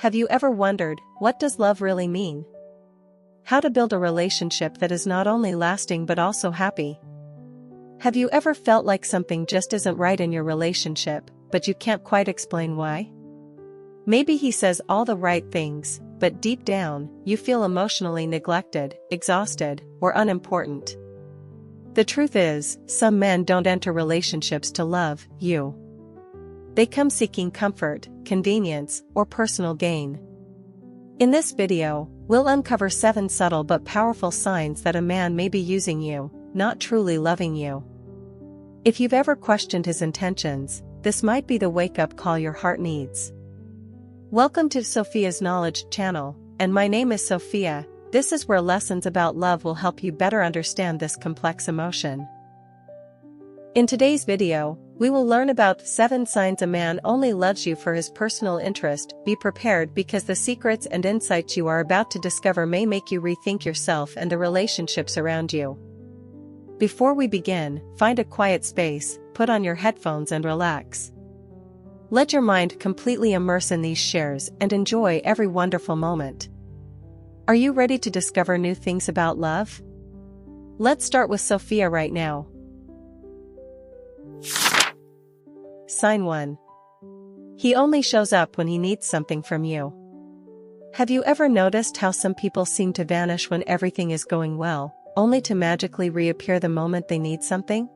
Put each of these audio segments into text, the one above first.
Have you ever wondered, what does love really mean? How to build a relationship that is not only lasting but also happy? Have you ever felt like something just isn't right in your relationship, but you can't quite explain why? Maybe he says all the right things, but deep down, you feel emotionally neglected, exhausted, or unimportant. The truth is, some men don't enter relationships to love you. They come seeking comfort, convenience, or personal gain. In this video, we'll uncover 7 subtle but powerful signs that a man may be using you, not truly loving you. If you've ever questioned his intentions, this might be the wake-up call your heart needs. Welcome to Sophia's Knowledge channel, and my name is Sophia. This is where lessons about love will help you better understand this complex emotion. In today's video, we will learn about 7 signs a man only loves you for his personal interest. Be prepared because the secrets and insights you are about to discover may make you rethink yourself and the relationships around you. Before we begin, find a quiet space, put on your headphones and relax. Let your mind completely immerse in these shares and enjoy every wonderful moment. Are you ready to discover new things about love? Let's start with Sophia right now. Sign 1. He only shows up when he needs something from you. Have you ever noticed how some people seem to vanish when everything is going well, only to magically reappear the moment they need something?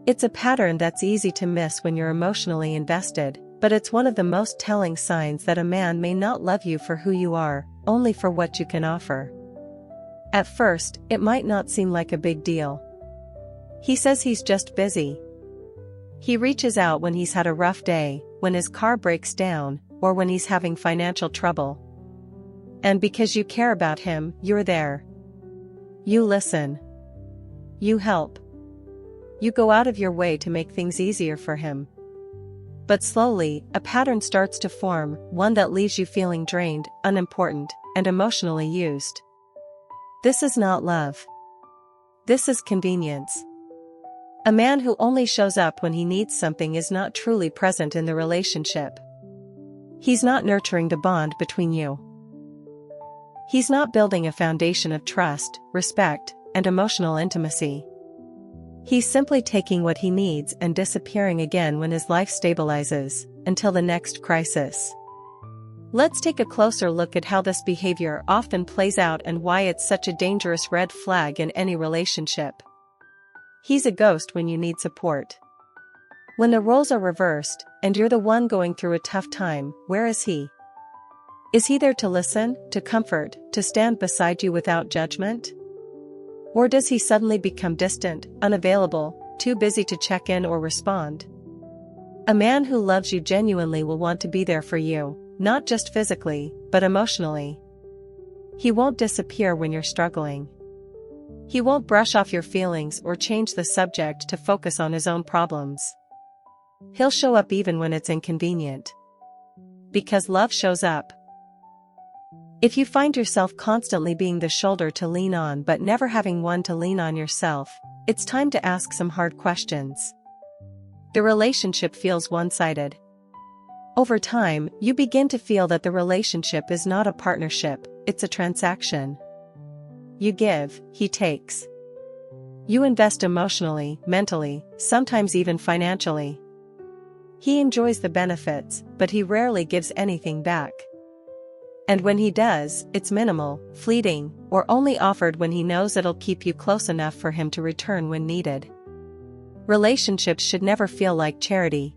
It's a pattern that's easy to miss when you're emotionally invested, but it's one of the most telling signs that a man may not love you for who you are, only for what you can offer. At first, it might not seem like a big deal. He says he's just busy. He reaches out when he's had a rough day, when his car breaks down, or when he's having financial trouble. And because you care about him, you're there. You listen. You help. You go out of your way to make things easier for him. But slowly, a pattern starts to form, one that leaves you feeling drained, unimportant, and emotionally used. This is not love. This is convenience. A man who only shows up when he needs something is not truly present in the relationship. He's not nurturing the bond between you. He's not building a foundation of trust, respect, and emotional intimacy. He's simply taking what he needs and disappearing again when his life stabilizes, until the next crisis. Let's take a closer look at how this behavior often plays out and why it's such a dangerous red flag in any relationship. He's a ghost when you need support. When the roles are reversed, and you're the one going through a tough time, where is he? Is he there to listen, to comfort, to stand beside you without judgment? Or does he suddenly become distant, unavailable, too busy to check in or respond? A man who loves you genuinely will want to be there for you, not just physically, but emotionally. He won't disappear when you're struggling. He won't brush off your feelings or change the subject to focus on his own problems. He'll show up even when it's inconvenient. Because love shows up. If you find yourself constantly being the shoulder to lean on but never having one to lean on yourself, it's time to ask some hard questions. The relationship feels one-sided. Over time, you begin to feel that the relationship is not a partnership, it's a transaction. You give, he takes. You invest emotionally, mentally, sometimes even financially. He enjoys the benefits, but he rarely gives anything back. And when he does, it's minimal, fleeting, or only offered when he knows it'll keep you close enough for him to return when needed. Relationships should never feel like charity.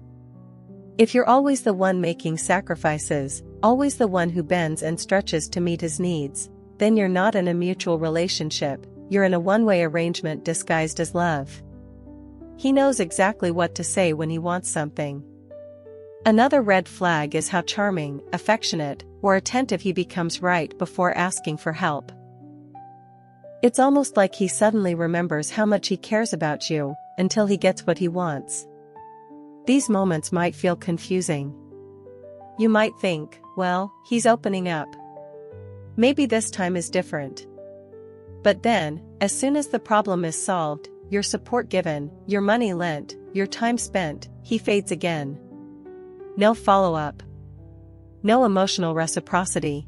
If you're always the one making sacrifices, always the one who bends and stretches to meet his needs, then you're not in a mutual relationship, you're in a one-way arrangement disguised as love. He knows exactly what to say when he wants something. Another red flag is how charming, affectionate, or attentive he becomes right before asking for help. It's almost like he suddenly remembers how much he cares about you, until he gets what he wants. These moments might feel confusing. You might think, well, he's opening up. Maybe this time is different. But then, as soon as the problem is solved, your support given, your money lent, your time spent, he fades again. No follow-up. No emotional reciprocity.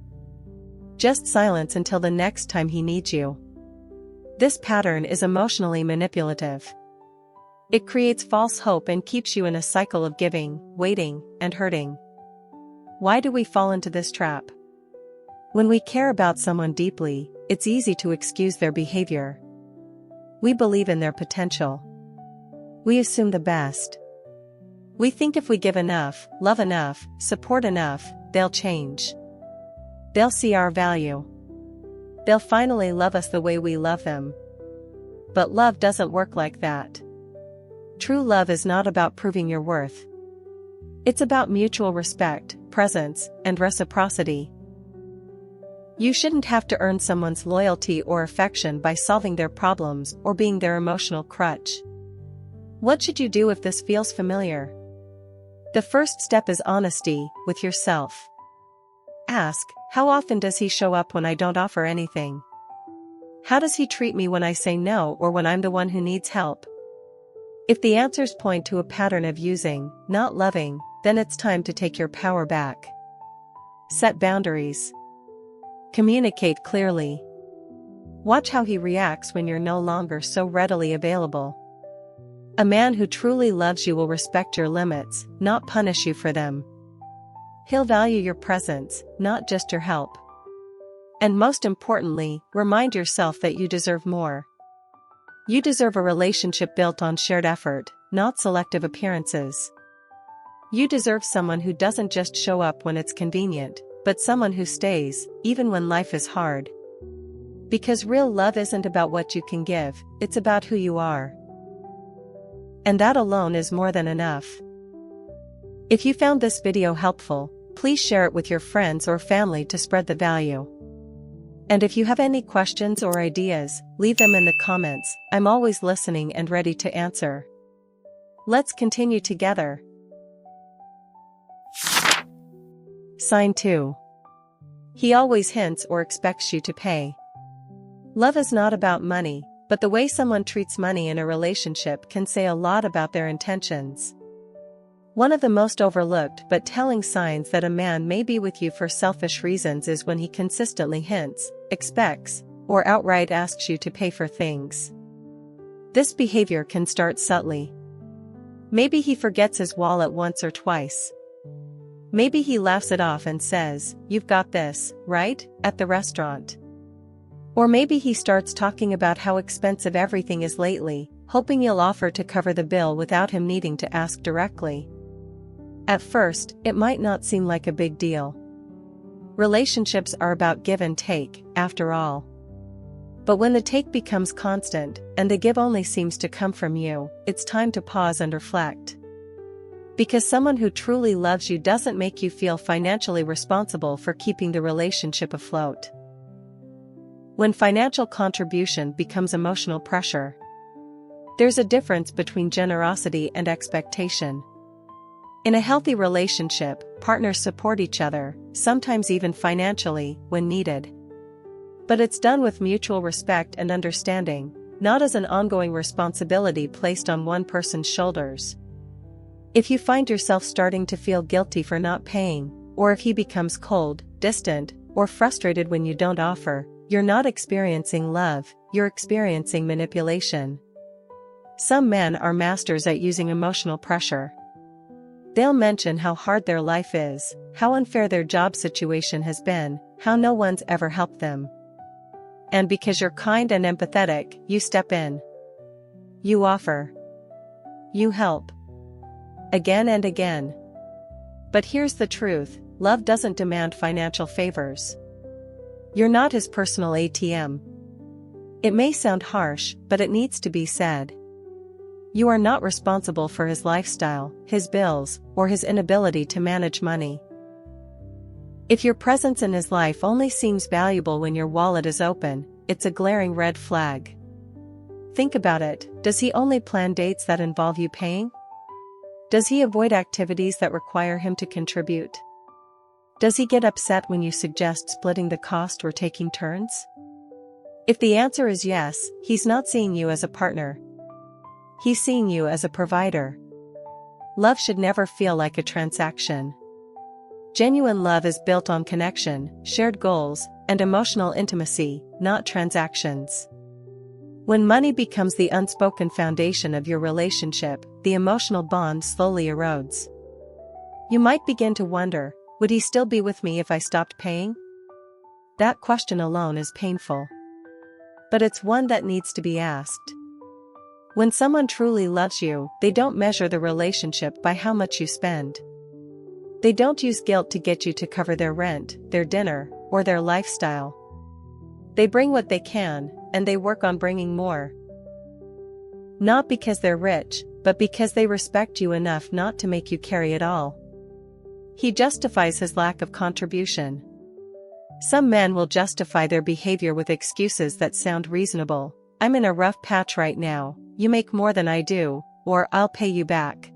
Just silence until the next time he needs you. This pattern is emotionally manipulative. It creates false hope and keeps you in a cycle of giving, waiting, and hurting. Why do we fall into this trap? When we care about someone deeply, it's easy to excuse their behavior. We believe in their potential. We assume the best. We think if we give enough, love enough, support enough, they'll change. They'll see our value. They'll finally love us the way we love them. But love doesn't work like that. True love is not about proving your worth. It's about mutual respect, presence, and reciprocity. You shouldn't have to earn someone's loyalty or affection by solving their problems or being their emotional crutch. What should you do if this feels familiar? The first step is honesty with yourself. Ask, how often does he show up when I don't offer anything? How does he treat me when I say no or when I'm the one who needs help? If the answers point to a pattern of using, not loving, then it's time to take your power back. Set boundaries. Communicate clearly. Watch how he reacts when you're no longer so readily available. A man who truly loves you will respect your limits, not punish you for them. He'll value your presence, not just your help. And most importantly, remind yourself that you deserve more. You deserve a relationship built on shared effort, not selective appearances. You deserve someone who doesn't just show up when it's convenient, but someone who stays, even when life is hard. Because real love isn't about what you can give, it's about who you are. And that alone is more than enough. If you found this video helpful, please share it with your friends or family to spread the value. And if you have any questions or ideas, leave them in the comments. I'm always listening and ready to answer. Let's continue together. Sign 2. He always hints or expects you to pay. Love is not about money, but the way someone treats money in a relationship can say a lot about their intentions. One of the most overlooked but telling signs that a man may be with you for selfish reasons is when he consistently hints, expects, or outright asks you to pay for things. This behavior can start subtly. Maybe he forgets his wallet once or twice. Maybe he laughs it off and says, "You've got this, right?" at the restaurant. Or maybe he starts talking about how expensive everything is lately, hoping you'll offer to cover the bill without him needing to ask directly. At first, it might not seem like a big deal. Relationships are about give and take, after all. But when the take becomes constant, and the give only seems to come from you, it's time to pause and reflect. Because someone who truly loves you doesn't make you feel financially responsible for keeping the relationship afloat. When financial contribution becomes emotional pressure, there's a difference between generosity and expectation. In a healthy relationship, partners support each other, sometimes even financially, when needed. But it's done with mutual respect and understanding, not as an ongoing responsibility placed on one person's shoulders. If you find yourself starting to feel guilty for not paying, or if he becomes cold, distant, or frustrated when you don't offer, you're not experiencing love, you're experiencing manipulation. Some men are masters at using emotional pressure. They'll mention how hard their life is, how unfair their job situation has been, how no one's ever helped them. And because you're kind and empathetic, you step in. You offer. You help. Again and again. But here's the truth, love doesn't demand financial favors. You're not his personal ATM. It may sound harsh, but it needs to be said. You are not responsible for his lifestyle, his bills, or his inability to manage money. If your presence in his life only seems valuable when your wallet is open, it's a glaring red flag. Think about it, does he only plan dates that involve you paying? Does he avoid activities that require him to contribute? Does he get upset when you suggest splitting the cost or taking turns? If the answer is yes, he's not seeing you as a partner. He's seeing you as a provider. Love should never feel like a transaction. Genuine love is built on connection, shared goals, and emotional intimacy, not transactions. When money becomes the unspoken foundation of your relationship, the emotional bond slowly erodes. You might begin to wonder, would he still be with me if I stopped paying? That question alone is painful. But it's one that needs to be asked. When someone truly loves you, they don't measure the relationship by how much you spend. They don't use guilt to get you to cover their rent, their dinner, or their lifestyle. They bring what they can, and they work on bringing more. Not because they're rich, but because they respect you enough not to make you carry it all. He justifies his lack of contribution. Some men will justify their behavior with excuses that sound reasonable. I'm in a rough patch right now, you make more than I do, or I'll pay you back.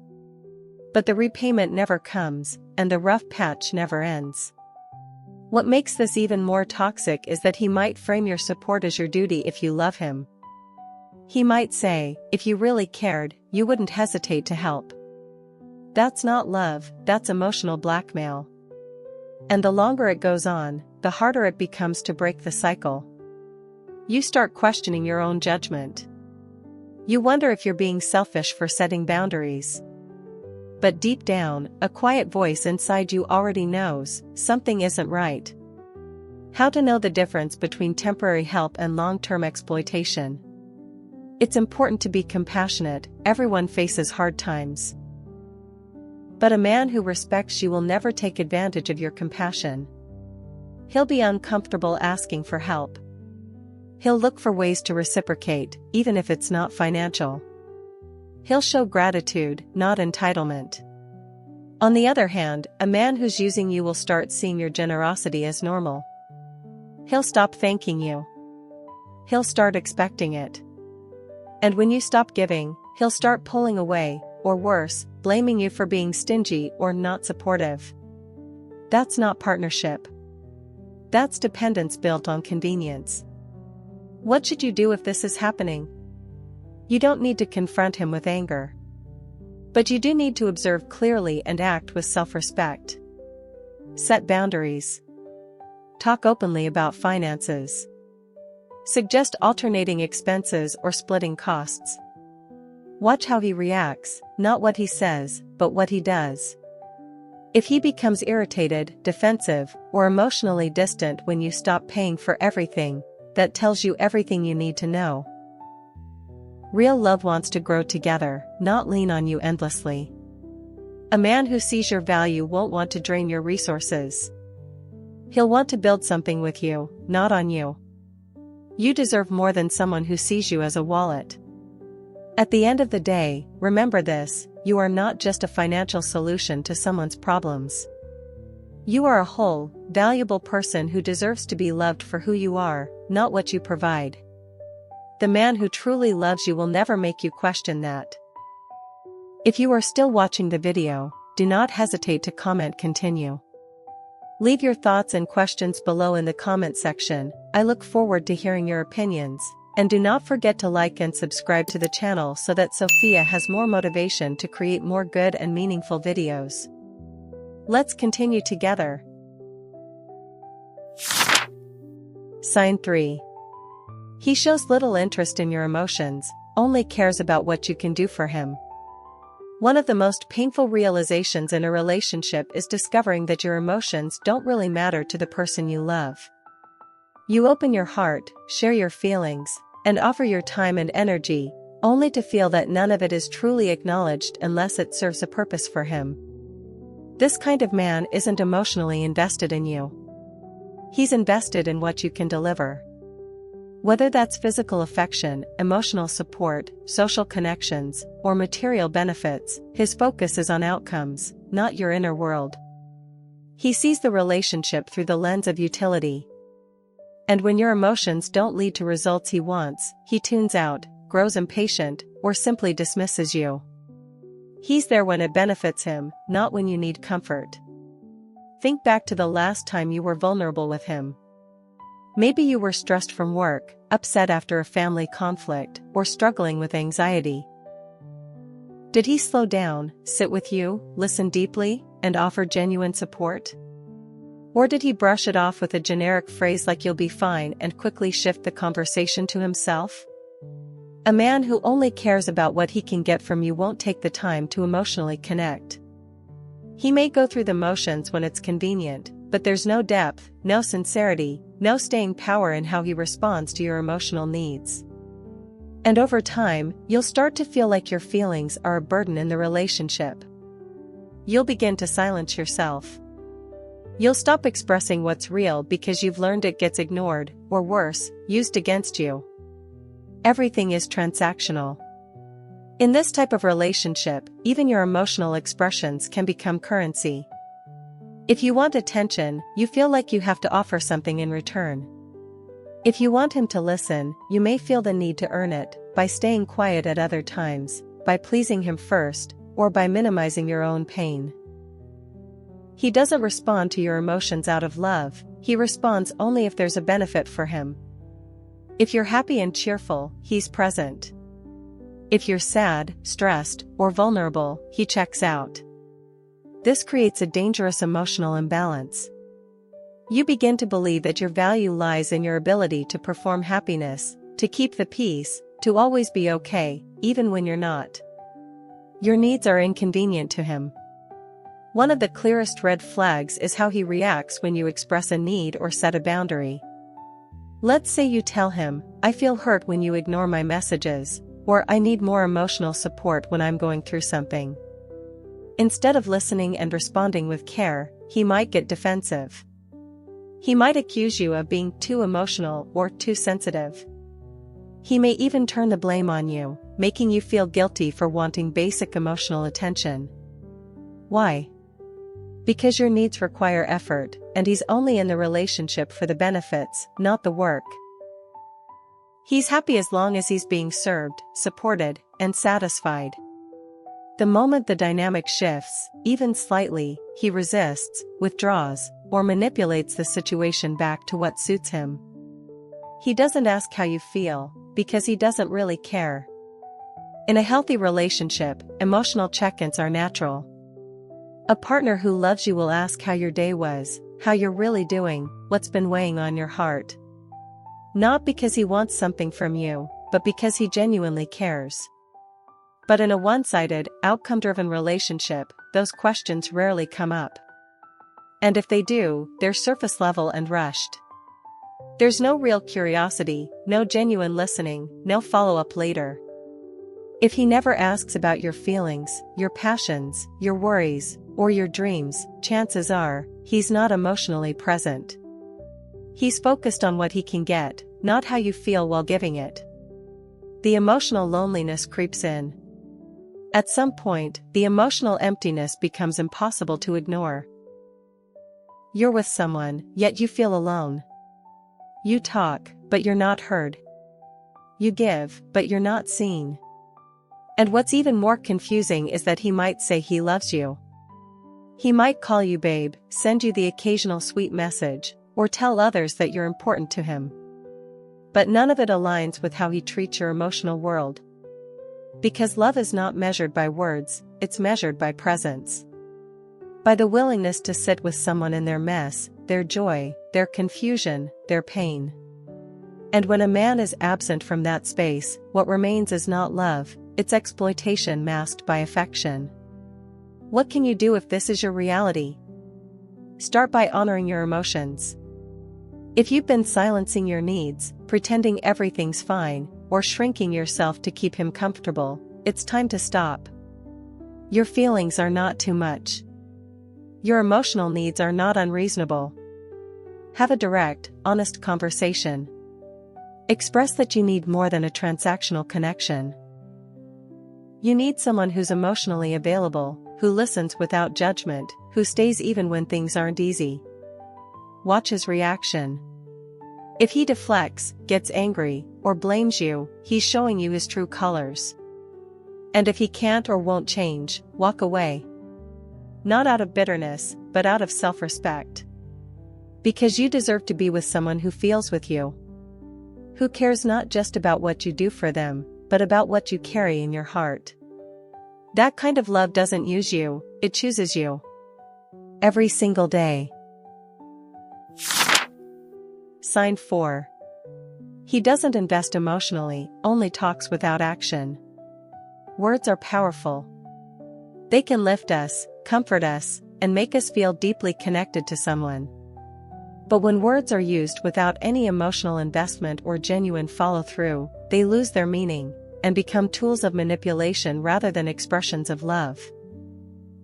But the repayment never comes, and the rough patch never ends. What makes this even more toxic is that he might frame your support as your duty if you love him. He might say, if you really cared, you wouldn't hesitate to help. That's not love, that's emotional blackmail. And the longer it goes on, the harder it becomes to break the cycle. You start questioning your own judgment. You wonder if you're being selfish for setting boundaries. But deep down, a quiet voice inside you already knows something isn't right. How to know the difference between temporary help and long-term exploitation? It's important to be compassionate, everyone faces hard times. But a man who respects you will never take advantage of your compassion. He'll be uncomfortable asking for help. He'll look for ways to reciprocate, even if it's not financial. He'll show gratitude, not entitlement. On the other hand, a man who's using you will start seeing your generosity as normal. He'll stop thanking you. He'll start expecting it. And when you stop giving, he'll start pulling away, or worse, blaming you for being stingy or not supportive. That's not partnership. That's dependence built on convenience. What should you do if this is happening? You don't need to confront him with anger. But you do need to observe clearly and act with self-respect. Set boundaries. Talk openly about finances. Suggest alternating expenses or splitting costs. Watch how he reacts, not what he says, but what he does. If he becomes irritated, defensive, or emotionally distant when you stop paying for everything, that tells you everything you need to know. Real love wants to grow together, not lean on you endlessly. A man who sees your value won't want to drain your resources. He'll want to build something with you, not on you. You deserve more than someone who sees you as a wallet. At the end of the day, remember this, you are not just a financial solution to someone's problems. You are a whole, valuable person who deserves to be loved for who you are, not what you provide. The man who truly loves you will never make you question that. If you are still watching the video, do not hesitate to comment continue. Leave your thoughts and questions below in the comment section. I look forward to hearing your opinions, and do not forget to like and subscribe to the channel so that Sophia has more motivation to create more good and meaningful videos. Let's continue together. Sign 3. He shows little interest in your emotions, only cares about what you can do for him. One of the most painful realizations in a relationship is discovering that your emotions don't really matter to the person you love. You open your heart, share your feelings, and offer your time and energy, only to feel that none of it is truly acknowledged unless it serves a purpose for him. This kind of man isn't emotionally invested in you. He's invested in what you can deliver. Whether that's physical affection, emotional support, social connections, or material benefits, his focus is on outcomes, not your inner world. He sees the relationship through the lens of utility. And when your emotions don't lead to results he wants, he tunes out, grows impatient, or simply dismisses you. He's there when it benefits him, not when you need comfort. Think back to the last time you were vulnerable with him. Maybe you were stressed from work, upset after a family conflict, or struggling with anxiety. Did he slow down, sit with you, listen deeply, and offer genuine support? Or did he brush it off with a generic phrase like "you'll be fine" and quickly shift the conversation to himself? A man who only cares about what he can get from you won't take the time to emotionally connect. He may go through the motions when it's convenient, but there's no depth, no sincerity, no staying power in how he responds to your emotional needs. And over time, you'll start to feel like your feelings are a burden in the relationship. You'll begin to silence yourself. You'll stop expressing what's real because you've learned it gets ignored, or worse, used against you. Everything is transactional. In this type of relationship, even your emotional expressions can become currency. If you want attention, you feel like you have to offer something in return. If you want him to listen, you may feel the need to earn it, by staying quiet at other times, by pleasing him first, or by minimizing your own pain. He doesn't respond to your emotions out of love, he responds only if there's a benefit for him. If you're happy and cheerful, he's present. If you're sad, stressed, or vulnerable, he checks out. This creates a dangerous emotional imbalance. You begin to believe that your value lies in your ability to perform happiness, to keep the peace, to always be okay, even when you're not. Your needs are inconvenient to him. One of the clearest red flags is how he reacts when you express a need or set a boundary. Let's say you tell him, "I feel hurt when you ignore my messages," or "I need more emotional support when I'm going through something." Instead of listening and responding with care, he might get defensive. He might accuse you of being too emotional or too sensitive. He may even turn the blame on you, making you feel guilty for wanting basic emotional attention. Why? Because your needs require effort, and he's only in the relationship for the benefits, not the work. He's happy as long as he's being served, supported, and satisfied. The moment the dynamic shifts, even slightly, he resists, withdraws, or manipulates the situation back to what suits him. He doesn't ask how you feel, because he doesn't really care. In a healthy relationship, emotional check-ins are natural. A partner who loves you will ask how your day was, how you're really doing, what's been weighing on your heart. Not because he wants something from you, but because he genuinely cares. But in a one-sided, outcome-driven relationship, those questions rarely come up. And if they do, they're surface level and rushed. There's no real curiosity, no genuine listening, no follow-up later. If he never asks about your feelings, your passions, your worries, or your dreams, chances are, he's not emotionally present. He's focused on what he can get, not how you feel while giving it. The emotional loneliness creeps in. At some point, the emotional emptiness becomes impossible to ignore. You're with someone, yet you feel alone. You talk, but you're not heard. You give, but you're not seen. And what's even more confusing is that he might say he loves you. He might call you babe, send you the occasional sweet message, or tell others that you're important to him. But none of it aligns with how he treats your emotional world. Because love is not measured by words, it's measured by presence. By the willingness to sit with someone in their mess, their joy, their confusion, their pain. And when a man is absent from that space, what remains is not love, it's exploitation masked by affection. What can you do if this is your reality? Start by honoring your emotions. If you've been silencing your needs, pretending everything's fine, or shrinking yourself to keep him comfortable, it's time to stop. Your feelings are not too much. Your emotional needs are not unreasonable. Have a direct, honest conversation. Express that you need more than a transactional connection. You need someone who's emotionally available, who listens without judgment, who stays even when things aren't easy. Watch his reaction. If he deflects, gets angry, or blames you, he's showing you his true colors. And if he can't or won't change, walk away. Not out of bitterness, but out of self-respect. Because you deserve to be with someone who feels with you. Who cares not just about what you do for them, but about what you carry in your heart. That kind of love doesn't use you, it chooses you. Every single day. Sign 4. He doesn't invest emotionally, only talks without action. Words are powerful. They can lift us, comfort us, and make us feel deeply connected to someone. But when words are used without any emotional investment or genuine follow-through, they lose their meaning and become tools of manipulation rather than expressions of love.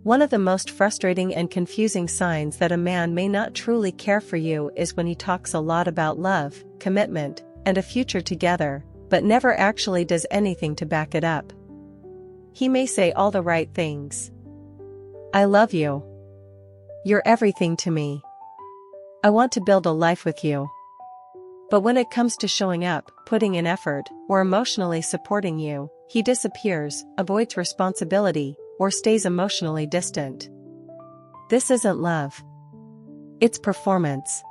One of the most frustrating and confusing signs that a man may not truly care for you is when he talks a lot about love, commitment, and a future together, but never actually does anything to back it up. He may say all the right things. I love you. You're everything to me. I want to build a life with you. But when it comes to showing up, putting in effort, or emotionally supporting you, he disappears, avoids responsibility, or stays emotionally distant. This isn't love. It's performance.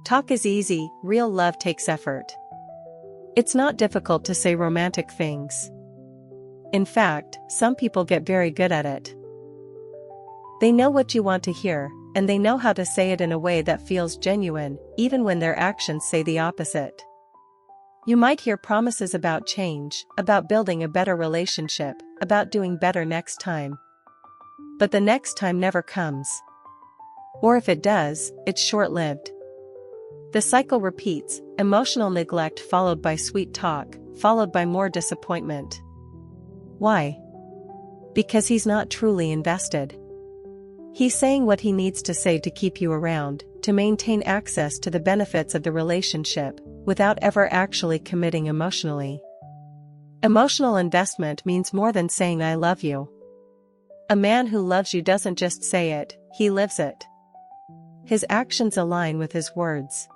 Talk is easy, real love takes effort. It's not difficult to say romantic things. In fact, some people get very good at it. They know what you want to hear, and they know how to say it in a way that feels genuine, even when their actions say the opposite. You might hear promises about change, about building a better relationship, about doing better next time. But the next time never comes. Or if it does, it's short-lived. The cycle repeats, emotional neglect followed by sweet talk, followed by more disappointment. Why? Because he's not truly invested. He's saying what he needs to say to keep you around, to maintain access to the benefits of the relationship, without ever actually committing emotionally. Emotional investment means more than saying I love you. A man who loves you doesn't just say it, he lives it. His actions align with his words.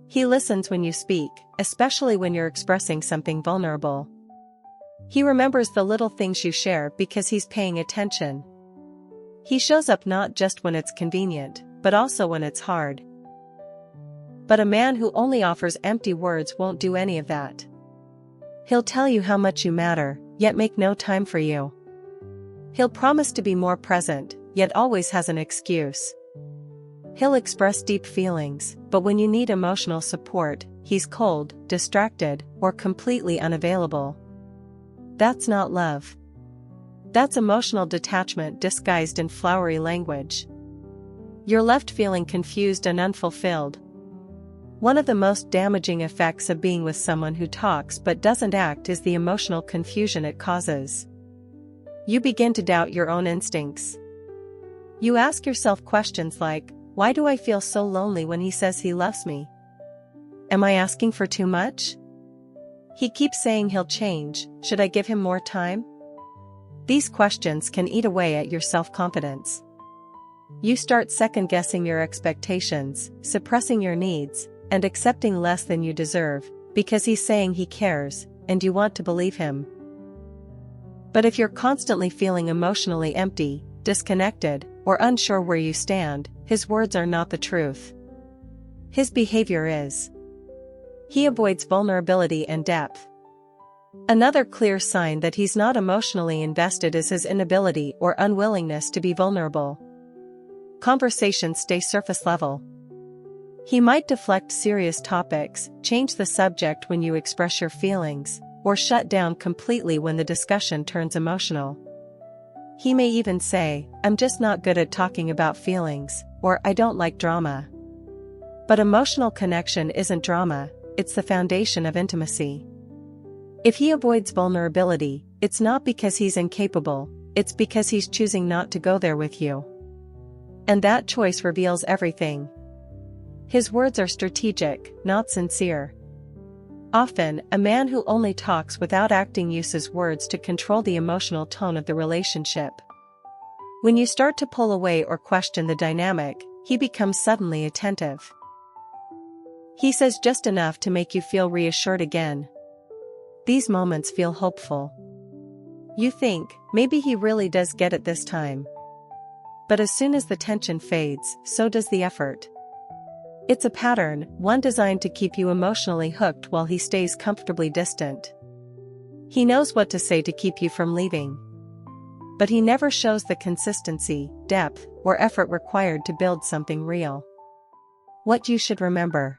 He listens when you speak, especially when you're expressing something vulnerable. He remembers the little things you share because he's paying attention. He shows up not just when it's convenient, but also when it's hard. But a man who only offers empty words won't do any of that. He'll tell you how much you matter, yet make no time for you. He'll promise to be more present, yet always has an excuse. He'll express deep feelings, but when you need emotional support, he's cold, distracted, or completely unavailable. That's not love. That's emotional detachment disguised in flowery language. You're left feeling confused and unfulfilled. One of the most damaging effects of being with someone who talks but doesn't act is the emotional confusion it causes. You begin to doubt your own instincts. You ask yourself questions like, why do I feel so lonely when he says he loves me? Am I asking for too much? He keeps saying he'll change, should I give him more time? These questions can eat away at your self-confidence. You start second-guessing your expectations, suppressing your needs, and accepting less than you deserve, because he's saying he cares, and you want to believe him. But if you're constantly feeling emotionally empty, disconnected, or unsure where you stand, his words are not the truth. His behavior is. He avoids vulnerability and depth. Another clear sign that he's not emotionally invested is his inability or unwillingness to be vulnerable. Conversations stay surface level. He might deflect serious topics, change the subject when you express your feelings, or shut down completely when the discussion turns emotional. He may even say, I'm just not good at talking about feelings, or I don't like drama. But emotional connection isn't drama, it's the foundation of intimacy. If he avoids vulnerability, it's not because he's incapable, it's because he's choosing not to go there with you. And that choice reveals everything. His words are strategic, not sincere. Often, a man who only talks without acting uses words to control the emotional tone of the relationship. When you start to pull away or question the dynamic, he becomes suddenly attentive. He says just enough to make you feel reassured again. These moments feel hopeful. You think, maybe he really does get it this time. But as soon as the tension fades, so does the effort. It's a pattern, one designed to keep you emotionally hooked while he stays comfortably distant. He knows what to say to keep you from leaving. But he never shows the consistency, depth, or effort required to build something real. What you should remember.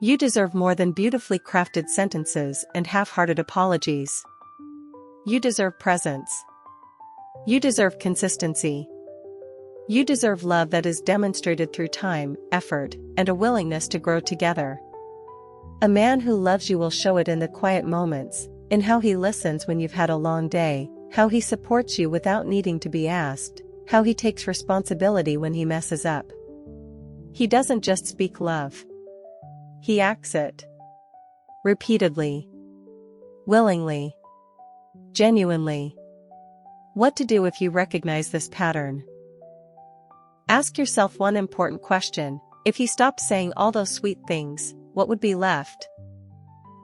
You deserve more than beautifully crafted sentences and half-hearted apologies. You deserve presence. You deserve consistency. You deserve love that is demonstrated through time, effort, and a willingness to grow together. A man who loves you will show it in the quiet moments, in how he listens when you've had a long day, how he supports you without needing to be asked, how he takes responsibility when he messes up. He doesn't just speak love. He acts it. Repeatedly. Willingly. Genuinely. What to do if you recognize this pattern? Ask yourself one important question: if he stopped saying all those sweet things, what would be left?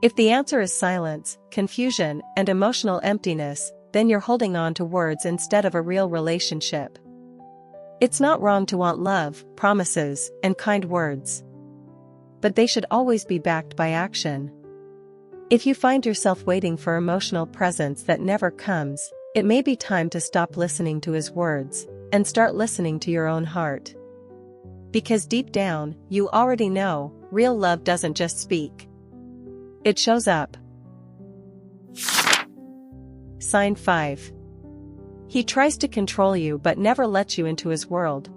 If the answer is silence, confusion, and emotional emptiness, then you're holding on to words instead of a real relationship. It's not wrong to want love, promises, and kind words. But they should always be backed by action. If you find yourself waiting for emotional presence that never comes, it may be time to stop listening to his words and start listening to your own heart. Because deep down, you already know, real love doesn't just speak. It shows up. Sign 5. He tries to control you but never lets you into his world.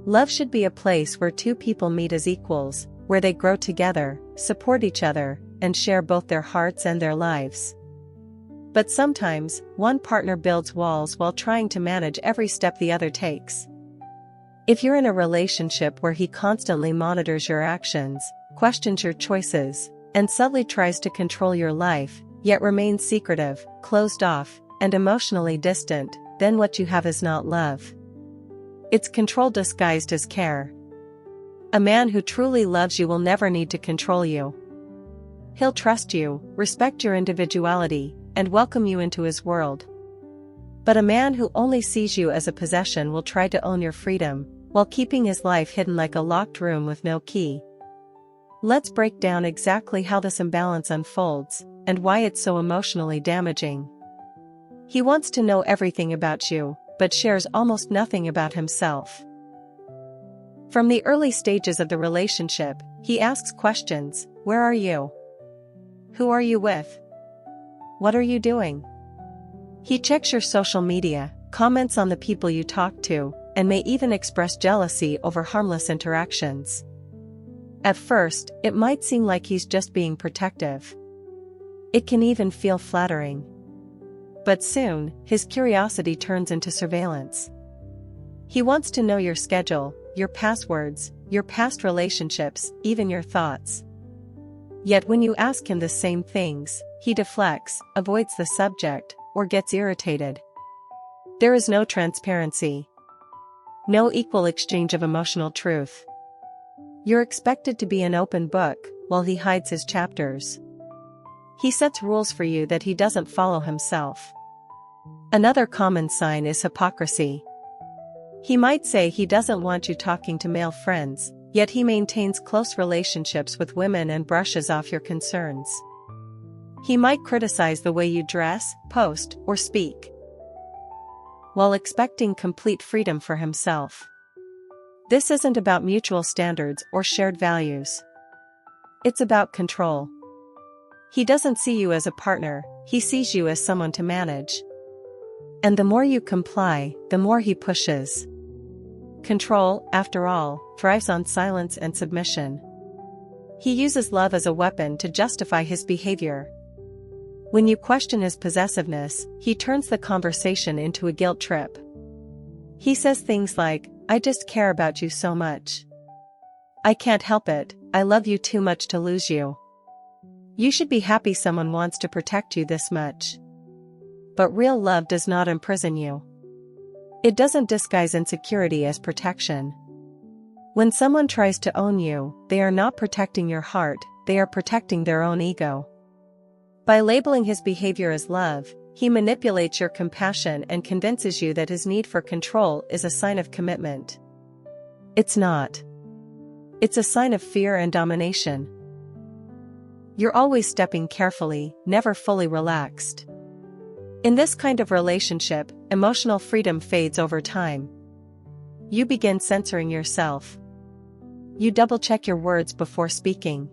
Love should be a place where two people meet as equals, where they grow together, support each other, and share both their hearts and their lives. But sometimes, one partner builds walls while trying to manage every step the other takes. If you're in a relationship where he constantly monitors your actions, questions your choices, and subtly tries to control your life, yet remains secretive, closed off, and emotionally distant, then what you have is not love. It's control disguised as care. A man who truly loves you will never need to control you. He'll trust you, respect your individuality, and welcome you into his world. But a man who only sees you as a possession will try to own your freedom, while keeping his life hidden like a locked room with no key. Let's break down exactly how this imbalance unfolds, and why it's so emotionally damaging. He wants to know everything about you, but shares almost nothing about himself. From the early stages of the relationship, he asks questions: where are you? Who are you with? What are you doing? He checks your social media, comments on the people you talk to, and may even express jealousy over harmless interactions. At first, it might seem like he's just being protective. It can even feel flattering. But soon, his curiosity turns into surveillance. He wants to know your schedule, your passwords, your past relationships, even your thoughts. Yet when you ask him the same things, he deflects, avoids the subject, or gets irritated. There is no transparency. No equal exchange of emotional truth. You're expected to be an open book, while he hides his chapters. He sets rules for you that he doesn't follow himself. Another common sign is hypocrisy. He might say he doesn't want you talking to male friends, yet he maintains close relationships with women and brushes off your concerns. He might criticize the way you dress, post, or speak, while expecting complete freedom for himself. This isn't about mutual standards or shared values. It's about control. He doesn't see you as a partner, he sees you as someone to manage. And the more you comply, the more he pushes. Control, after all, thrives on silence and submission. He uses love as a weapon to justify his behavior. When you question his possessiveness, he turns the conversation into a guilt trip. He says things like, "I just care about you so much. I can't help it, I love you too much to lose you. You should be happy someone wants to protect you this much." But real love does not imprison you. It doesn't disguise insecurity as protection. When someone tries to own you, they are not protecting your heart, they are protecting their own ego. By labeling his behavior as love, he manipulates your compassion and convinces you that his need for control is a sign of commitment. It's not. It's a sign of fear and domination. You're always stepping carefully, never fully relaxed. In this kind of relationship, emotional freedom fades over time. You begin censoring yourself. You double-check your words before speaking.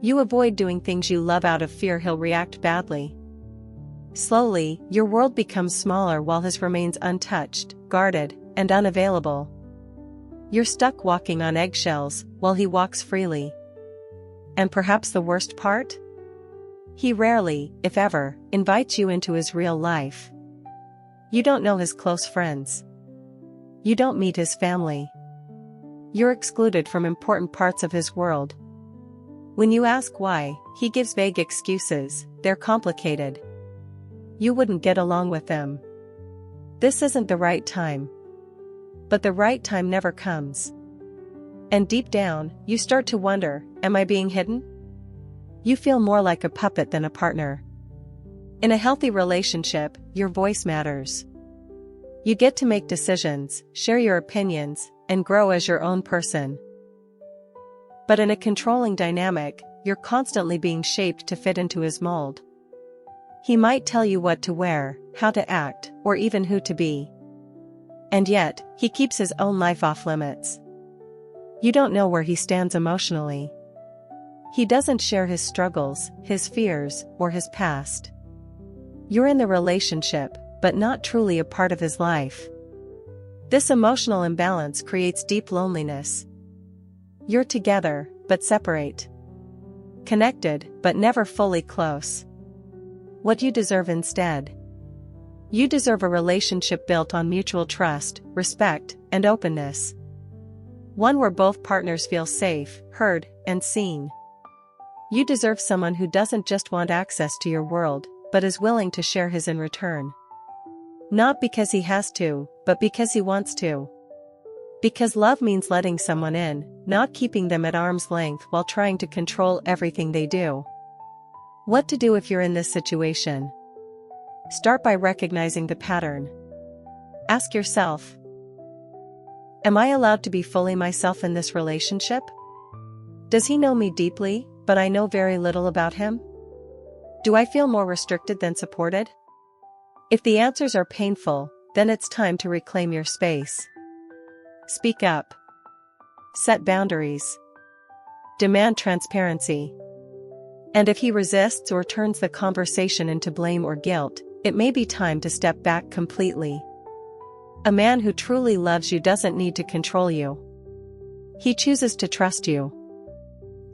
You avoid doing things you love out of fear he'll react badly. Slowly, your world becomes smaller while his remains untouched, guarded, and unavailable. You're stuck walking on eggshells while he walks freely. And perhaps the worst part? He rarely, if ever, invites you into his real life. You don't know his close friends. You don't meet his family. You're excluded from important parts of his world. When you ask why, he gives vague excuses. They're complicated. You wouldn't get along with them. This isn't the right time. But the right time never comes. And deep down, you start to wonder, am I being hidden? You feel more like a puppet than a partner. In a healthy relationship, your voice matters. You get to make decisions, share your opinions, and grow as your own person. But in a controlling dynamic, you're constantly being shaped to fit into his mold. He might tell you what to wear, how to act, or even who to be. And yet, he keeps his own life off limits. You don't know where he stands emotionally. He doesn't share his struggles, his fears, or his past. You're in the relationship, but not truly a part of his life. This emotional imbalance creates deep loneliness. You're together, but separate. Connected, but never fully close. What you deserve instead? You deserve a relationship built on mutual trust, respect, and openness. One where both partners feel safe, heard, and seen. You deserve someone who doesn't just want access to your world, but is willing to share his in return. Not because he has to, but because he wants to. Because love means letting someone in, not keeping them at arm's length while trying to control everything they do. What to do if you're in this situation? Start by recognizing the pattern. Ask yourself, am I allowed to be fully myself in this relationship? Does he know me deeply, but I know very little about him? Do I feel more restricted than supported? If the answers are painful, then it's time to reclaim your space. Speak up. Set boundaries. Demand transparency. And if he resists or turns the conversation into blame or guilt, it may be time to step back completely. A man who truly loves you doesn't need to control you. He chooses to trust you.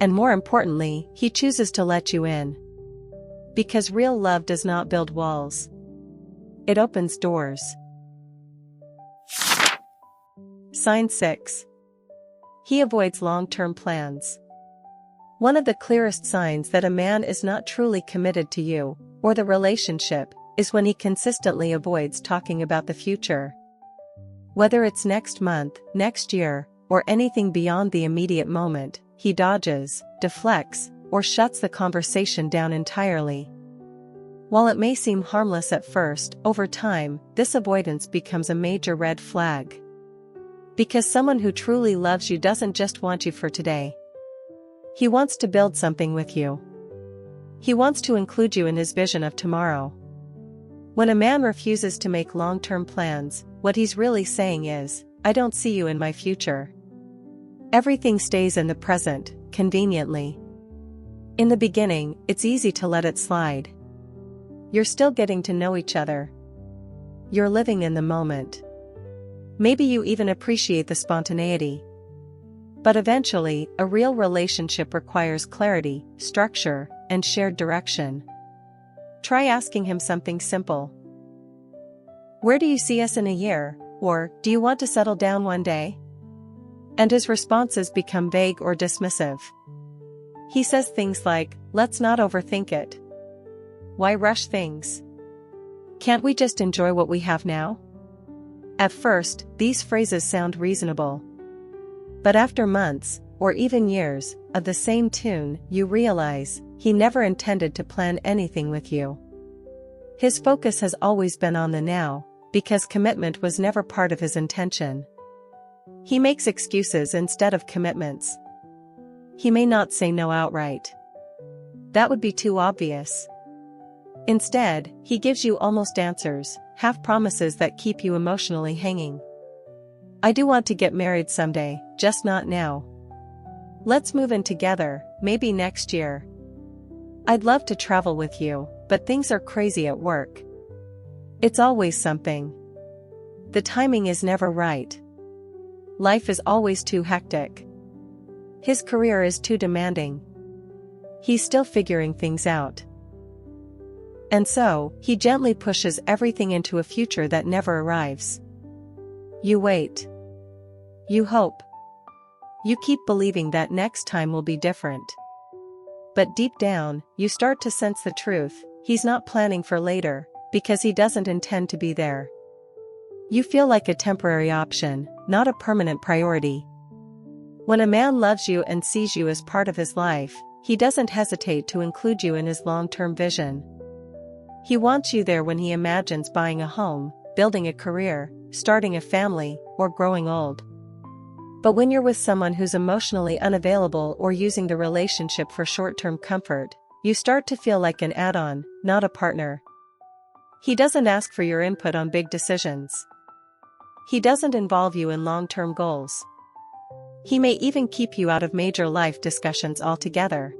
And more importantly, he chooses to let you in. Because real love does not build walls. It opens doors. Sign 6. He avoids long-term plans. One of the clearest signs that a man is not truly committed to you, or the relationship, is when he consistently avoids talking about the future. Whether it's next month, next year, or anything beyond the immediate moment, he dodges, deflects, or shuts the conversation down entirely. While it may seem harmless at first, over time, this avoidance becomes a major red flag. Because someone who truly loves you doesn't just want you for today. He wants to build something with you. He wants to include you in his vision of tomorrow. When a man refuses to make long-term plans, what he's really saying is, I don't see you in my future. Everything stays in the present, conveniently. In the beginning, it's easy to let it slide. You're still getting to know each other. You're living in the moment. Maybe you even appreciate the spontaneity. But eventually, a real relationship requires clarity, structure, and shared direction. Try asking him something simple. Where do you see us in a year? Or, do you want to settle down one day? And his responses become vague or dismissive. He says things like, let's not overthink it. Why rush things? Can't we just enjoy what we have now? At first, these phrases sound reasonable. But after months, or even years, of the same tune, you realize, he never intended to plan anything with you. His focus has always been on the now, because commitment was never part of his intention. He makes excuses instead of commitments. He may not say no outright. That would be too obvious. Instead, he gives you almost answers, half promises that keep you emotionally hanging. I do want to get married someday, just not now. Let's move in together, maybe next year. I'd love to travel with you, but things are crazy at work. It's always something. The timing is never right. Life is always too hectic. His career is too demanding. He's still figuring things out. And so, he gently pushes everything into a future that never arrives. You wait. You hope. You keep believing that next time will be different. But deep down, you start to sense the truth: he's not planning for later, because he doesn't intend to be there. You feel like a temporary option, not a permanent priority. When a man loves you and sees you as part of his life, he doesn't hesitate to include you in his long-term vision. He wants you there when he imagines buying a home, building a career, starting a family, or growing old. But when you're with someone who's emotionally unavailable or using the relationship for short-term comfort, you start to feel like an add-on, not a partner. He doesn't ask for your input on big decisions. He doesn't involve you in long-term goals. He may even keep you out of major life discussions altogether.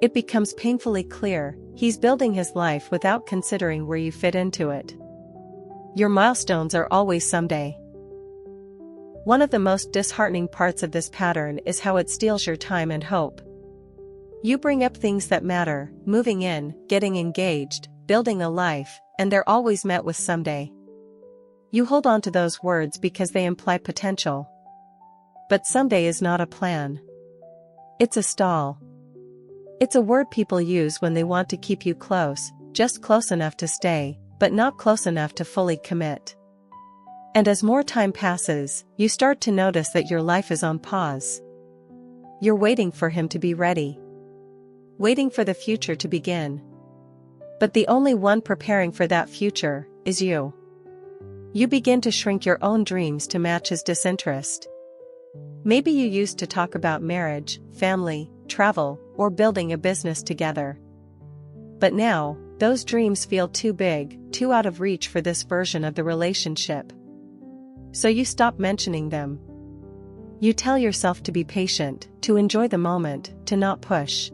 It becomes painfully clear, he's building his life without considering where you fit into it. Your milestones are always someday. One of the most disheartening parts of this pattern is how it steals your time and hope. You bring up things that matter: moving in, getting engaged, building a life, and they're always met with someday. You hold on to those words because they imply potential. But someday is not a plan. It's a stall. It's a word people use when they want to keep you close, just close enough to stay, but not close enough to fully commit. And as more time passes, you start to notice that your life is on pause. You're waiting for him to be ready. Waiting for the future to begin. But the only one preparing for that future is you. You begin to shrink your own dreams to match his disinterest. Maybe you used to talk about marriage, family, travel, or building a business together. But now, those dreams feel too big, too out of reach for this version of the relationship. So you stop mentioning them. You tell yourself to be patient, to enjoy the moment, to not push.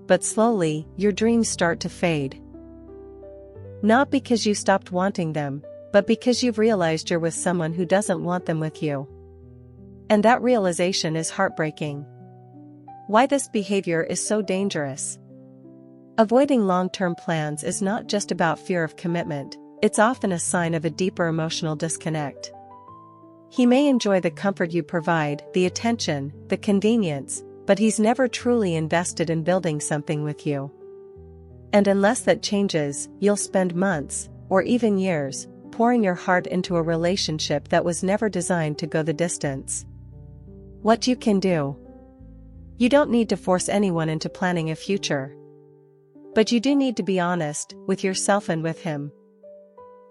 But slowly, your dreams start to fade. Not because you stopped wanting them, but because you've realized you're with someone who doesn't want them with you. And that realization is heartbreaking. Why this behavior is so dangerous. Avoiding long-term plans is not just about fear of commitment, it's often a sign of a deeper emotional disconnect. He may enjoy the comfort you provide, the attention, the convenience, but he's never truly invested in building something with you. And unless that changes, you'll spend months, or even years, pouring your heart into a relationship that was never designed to go the distance. What you can do. You don't need to force anyone into planning a future. But you do need to be honest, with yourself and with him.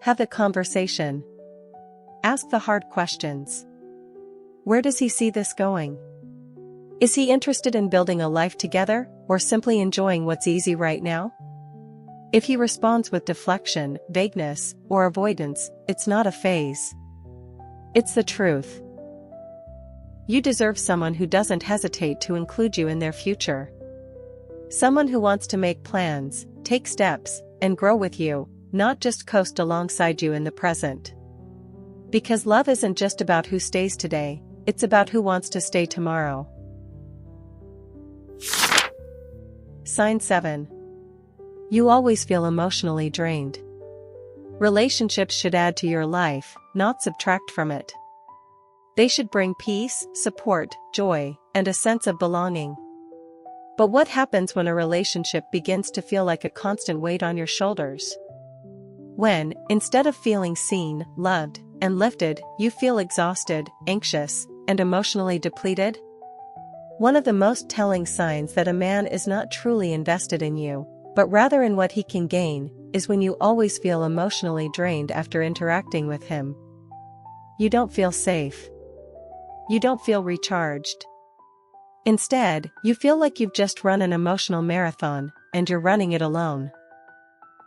Have the conversation. Ask the hard questions. Where does he see this going? Is he interested in building a life together, or simply enjoying what's easy right now? If he responds with deflection, vagueness, or avoidance, it's not a phase. It's the truth. You deserve someone who doesn't hesitate to include you in their future. Someone who wants to make plans, take steps, and grow with you, not just coast alongside you in the present. Because love isn't just about who stays today, it's about who wants to stay tomorrow. Sign 7. You always feel emotionally drained. Relationships should add to your life, not subtract from it. They should bring peace, support, joy, and a sense of belonging. But what happens when a relationship begins to feel like a constant weight on your shoulders? When, instead of feeling seen, loved, and lifted, you feel exhausted, anxious, and emotionally depleted? One of the most telling signs that a man is not truly invested in you, but rather in what he can gain, is when you always feel emotionally drained after interacting with him. You don't feel safe. You don't feel recharged. Instead, you feel like you've just run an emotional marathon, and you're running it alone.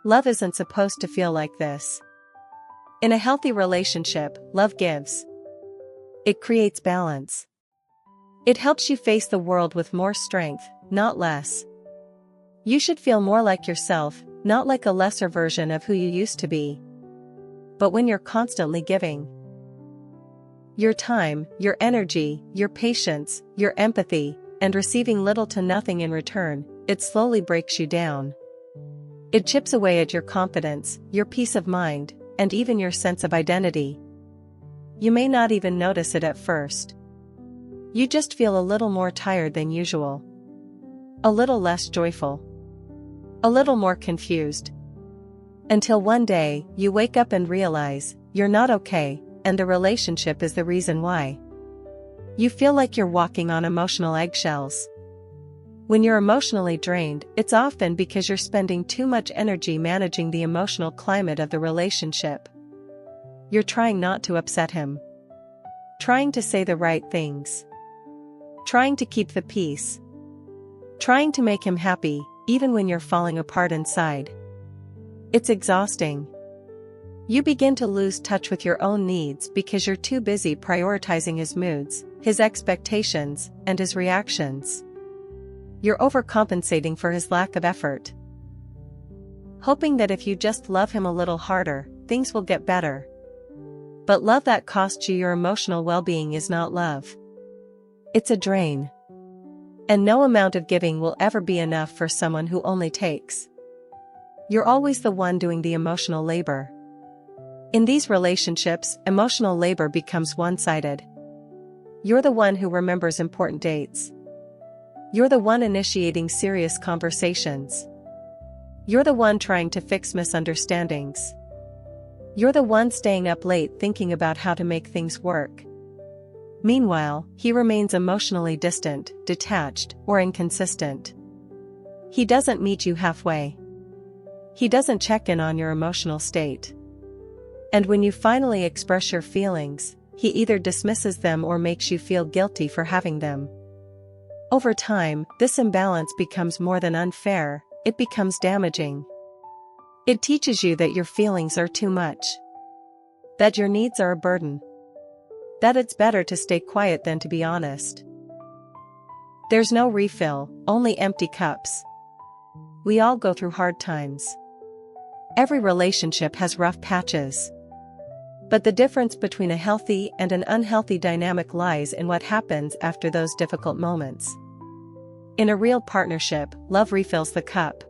Love isn't supposed to feel like this. In a healthy relationship, love gives. It creates balance. It helps you face the world with more strength, not less. You should feel more like yourself, not like a lesser version of who you used to be. But when you're constantly giving your time, your energy, your patience, your empathy, and receiving little to nothing in return, it slowly breaks you down. It chips away at your confidence, your peace of mind, and even your sense of identity. You may not even notice it at first. You just feel a little more tired than usual. A little less joyful. A little more confused. Until one day, you wake up and realize, you're not okay, and the relationship is the reason why. You feel like you're walking on emotional eggshells. When you're emotionally drained, it's often because you're spending too much energy managing the emotional climate of the relationship. You're trying not to upset him. Trying to say the right things. Trying to keep the peace. Trying to make him happy, even when you're falling apart inside. It's exhausting. You begin to lose touch with your own needs because you're too busy prioritizing his moods, his expectations, and his reactions. You're overcompensating for his lack of effort. Hoping that if you just love him a little harder, things will get better. But love that costs you your emotional well-being is not love. It's a drain. And no amount of giving will ever be enough for someone who only takes. You're always the one doing the emotional labor. In these relationships, emotional labor becomes one-sided. You're the one who remembers important dates. You're the one initiating serious conversations. You're the one trying to fix misunderstandings. You're the one staying up late thinking about how to make things work. Meanwhile, he remains emotionally distant, detached, or inconsistent. He doesn't meet you halfway. He doesn't check in on your emotional state. And when you finally express your feelings, he either dismisses them or makes you feel guilty for having them. Over time, this imbalance becomes more than unfair, it becomes damaging. It teaches you that your feelings are too much. That your needs are a burden. That it's better to stay quiet than to be honest. There's no refill, only empty cups. We all go through hard times. Every relationship has rough patches. But the difference between a healthy and an unhealthy dynamic lies in what happens after those difficult moments. In a real partnership, love refills the cup.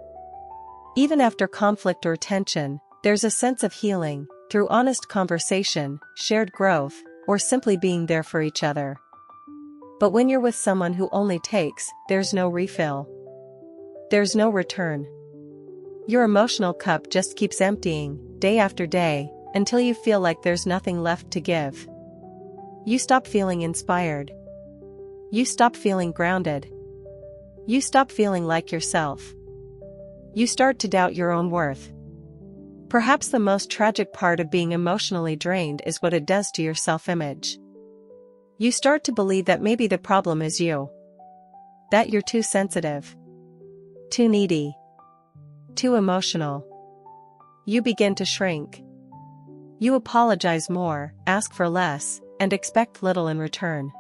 Even after conflict or tension, there's a sense of healing, through honest conversation, shared growth, or simply being there for each other. But when you're with someone who only takes, there's no refill. There's no return. Your emotional cup just keeps emptying, day after day, until you feel like there's nothing left to give. You stop feeling inspired. You stop feeling grounded. You stop feeling like yourself. You start to doubt your own worth. Perhaps the most tragic part of being emotionally drained is what it does to your self-image. You start to believe that maybe the problem is you. That you're too sensitive. Too needy. Too emotional. You begin to shrink. You apologize more, ask for less, and expect little in return.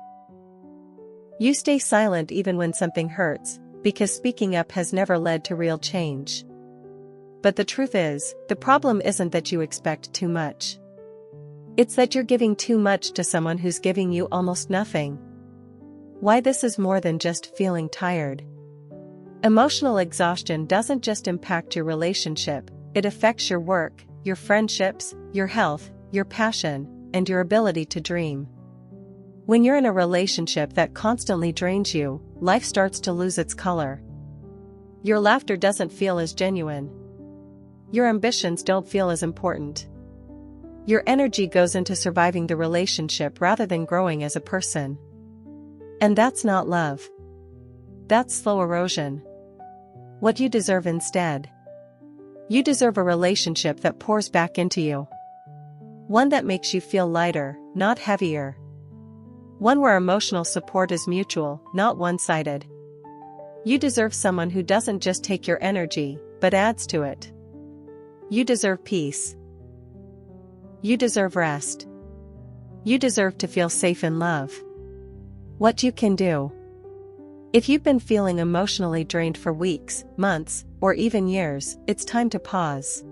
You stay silent even when something hurts, because speaking up has never led to real change. But the truth is, the problem isn't that you expect too much. It's that you're giving too much to someone who's giving you almost nothing. Why this is more than just feeling tired. Emotional exhaustion doesn't just impact your relationship, it affects your work, your friendships, your health, your passion, and your ability to dream. When you're in a relationship that constantly drains you, life starts to lose its color. Your laughter doesn't feel as genuine. Your ambitions don't feel as important. Your energy goes into surviving the relationship rather than growing as a person. And that's not love. That's slow erosion. What you deserve instead. You deserve a relationship that pours back into you. One that makes you feel lighter, not heavier. One where emotional support is mutual, not one-sided. You deserve someone who doesn't just take your energy, but adds to it. You deserve peace. You deserve rest. You deserve to feel safe in love. What you can do. If you've been feeling emotionally drained for weeks, months, or even years, it's time to pause.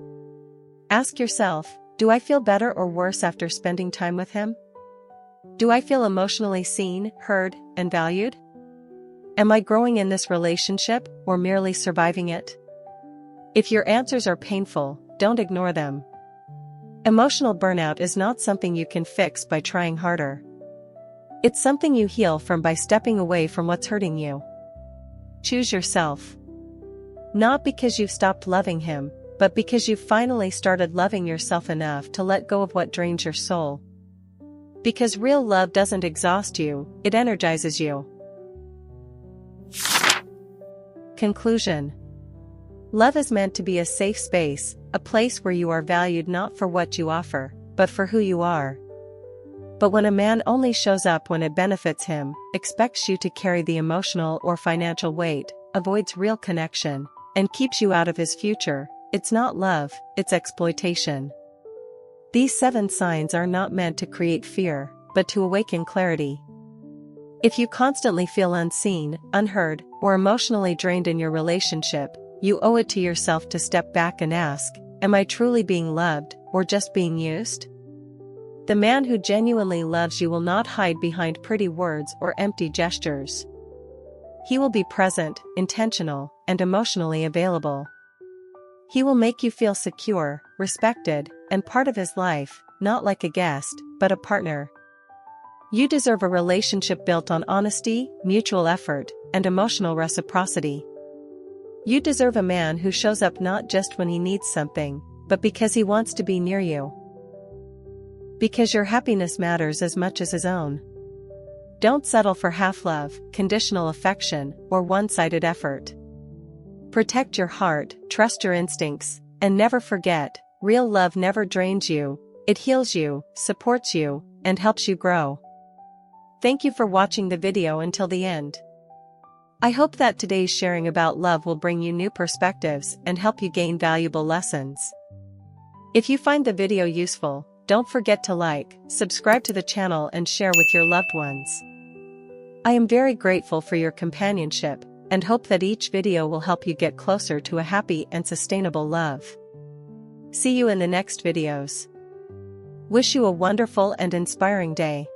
Ask yourself, do I feel better or worse after spending time with him? Do I feel emotionally seen, heard, and valued? Am I growing in this relationship, or merely surviving it? If your answers are painful, don't ignore them. Emotional burnout is not something you can fix by trying harder. It's something you heal from by stepping away from what's hurting you. Choose yourself. Not because you've stopped loving him, but because you've finally started loving yourself enough to let go of what drains your soul. Because real love doesn't exhaust you, it energizes you. Conclusion. Love is meant to be a safe space, a place where you are valued not for what you offer, but for who you are. But when a man only shows up when it benefits him, expects you to carry the emotional or financial weight, avoids real connection, and keeps you out of his future, it's not love, it's exploitation. These 7 signs are not meant to create fear, but to awaken clarity. If you constantly feel unseen, unheard, or emotionally drained in your relationship, you owe it to yourself to step back and ask, am I truly being loved, or just being used? The man who genuinely loves you will not hide behind pretty words or empty gestures. He will be present, intentional, and emotionally available. He will make you feel secure, respected, and part of his life, not like a guest, but a partner. You deserve a relationship built on honesty, mutual effort, and emotional reciprocity. You deserve a man who shows up not just when he needs something, but because he wants to be near you. Because your happiness matters as much as his own. Don't settle for half love, conditional affection, or one-sided effort. Protect your heart, trust your instincts, and never forget, real love never drains you, it heals you, supports you, and helps you grow. Thank you for watching the video until the end. I hope that today's sharing about love will bring you new perspectives and help you gain valuable lessons. If you find the video useful, don't forget to like, subscribe to the channel and share with your loved ones. I am very grateful for your companionship, and hope that each video will help you get closer to a happy and sustainable love. See you in the next videos. Wish you a wonderful and inspiring day.